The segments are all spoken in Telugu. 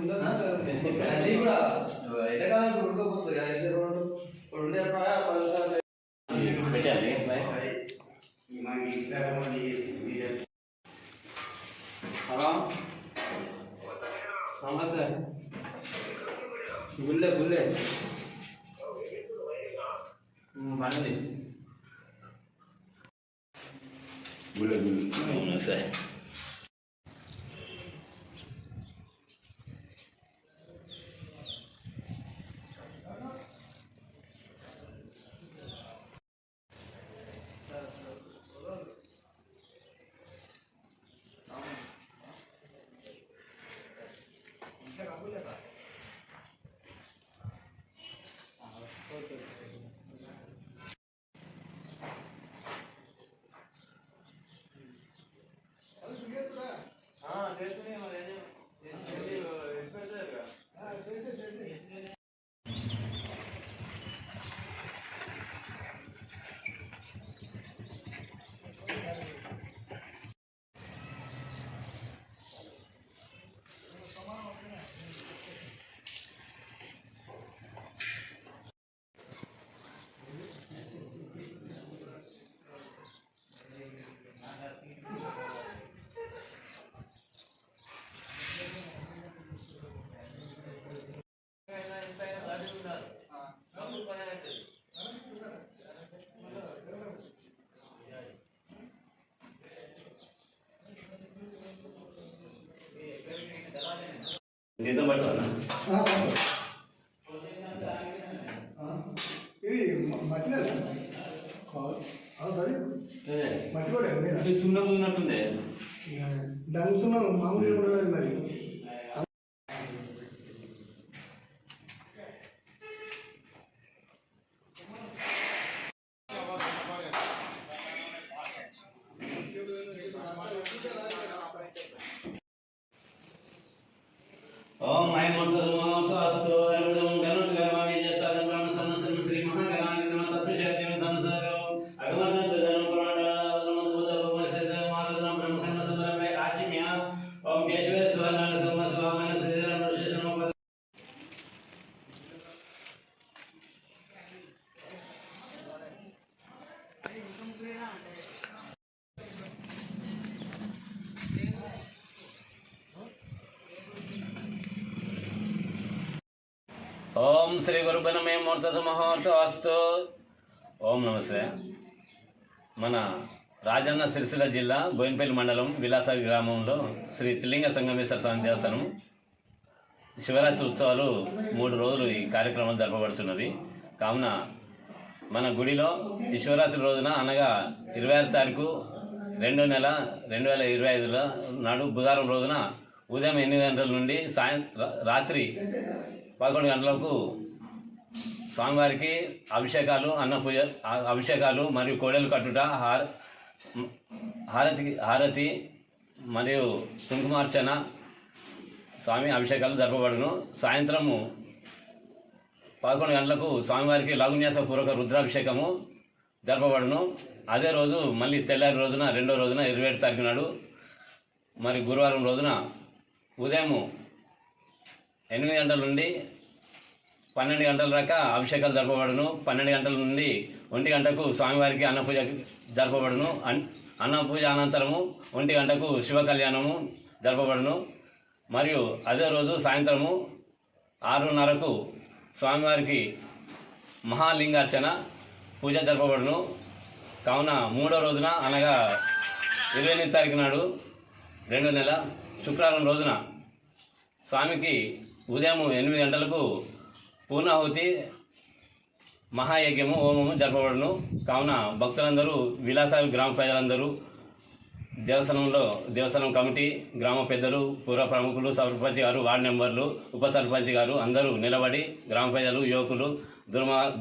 అది కూడా ఎండాకాలం ఉడకపోతుంది కదా ఉండే 10 నిమిషాలు పెట్టాలి హలో నమస్తే గుల్లే పండి గుల్లే సరే జీతం పట్టుకోనా ఇది మట్టి సున్నం ఉన్నట్టుంది దాని సున్నం మామూలుగా మరి ఓం ఐం మంత్రమోతో అస్తు అరుదం గణం గణమామి జసాదం బ్రహ్మ సన్నసం శ్రీ మహాగణాని నమః తత్సజాత్యం ధనసరో అగమన దనం పురాణ నమః భూమసేద మారదం బ్రహ్మణ సందరమే ఆజ్ఞ ఓం కేశవే స్వనాన సమ స్వామన శ్రీధరం ఋషినమ ఓం శ్రీ గురుబనమే మూర్త ముహూర్త అస్తు ఓం నమస్తే. మన రాజన్న సిరిసిల్ల జిల్లా బోయినపల్లి మండలం విలాసారి గ్రామంలో శ్రీ త్రిలింగ సంగమేశ్వర స్వామి దేవస్థానం శివరాత్రి ఉత్సవాలు 3 రోజులు ఈ కార్యక్రమం జరపబడుతున్నది. కావున మన గుడిలో ఈ శివరాత్రి రోజున అనగా 26 తారీఖు 2వ నెల 2025 నాడు బుధవారం రోజున ఉదయం 8 గంటల నుండి రాత్రి 11 గంటలకు స్వామివారికి అభిషేకాలు అభిషేకాలు మరియు కోడలు కట్టుట హారతి మరియు కుంకుమార్చన స్వామి అభిషేకాలు జరపబడును. సాయంత్రము 11 గంటలకు స్వామివారికి లఘున్యాసపూర్వక రుద్రాభిషేకము జరపబడును. అదే రోజు మళ్ళీ తెల్లారి రోజున 2వ రోజున 27 తారీఖు నాడు మరి గురువారం రోజున ఉదయం 8 గంటల నుండి 12 గంటల దాకా అభిషేకాలు జరపబడును. 12 గంటల నుండి 1 గంటకు స్వామివారికి అన్నపూజ జరపబడును. అన్నపూజ అనంతరము 1 గంటకు శివ కళ్యాణము జరపబడును. మరియు అదే రోజు సాయంత్రము 6:30కు స్వామివారికి మహాలింగార్చన పూజ జరపబడును. కావున 3వ రోజున అనగా 28 తారీఖు నాడు 2వ నెల శుక్రవారం రోజున స్వామికి ఉదయం 8 గంటలకు పూర్ణాహుతి మహాయజ్ఞము హోమము జరపబడును. కావున భక్తులందరూ విలాసాలు గ్రామ ప్రజలందరూ దేవస్థానం కమిటీ గ్రామ పెద్దలు పూర్వ ప్రముఖులు సర్పంచ్ గారు వార్డు మెంబర్లు ఉప సర్పంచ్ గారు అందరూ నిలబడి గ్రామ ప్రజలు యువకులు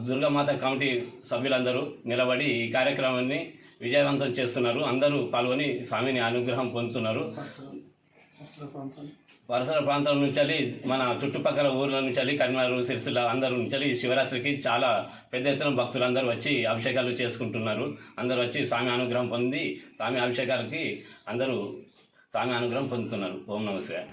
దుర్గామాత కమిటీ సభ్యులందరూ నిలబడి ఈ కార్యక్రమాన్ని విజయవంతం చేస్తున్నారు. అందరూ పాల్గొని స్వామిని అనుగ్రహం పొందుతున్నారు. పరిసర ప్రాంతాల నుంచి మన చుట్టుపక్కల ఊర్ల నుంచి కరీంనగర్ సిరిసిల్ల అందరూ నుంచి శివరాత్రికి చాలా పెద్ద ఎత్తున భక్తులు అందరూ వచ్చి అభిషేకాలు చేసుకుంటున్నారు. అందరూ వచ్చి స్వామి అనుగ్రహం పొంది స్వామి అభిషేకాలకి అందరూ స్వామి అనుగ్రహం పొందుతున్నారు. ఓం నమః శివాయ.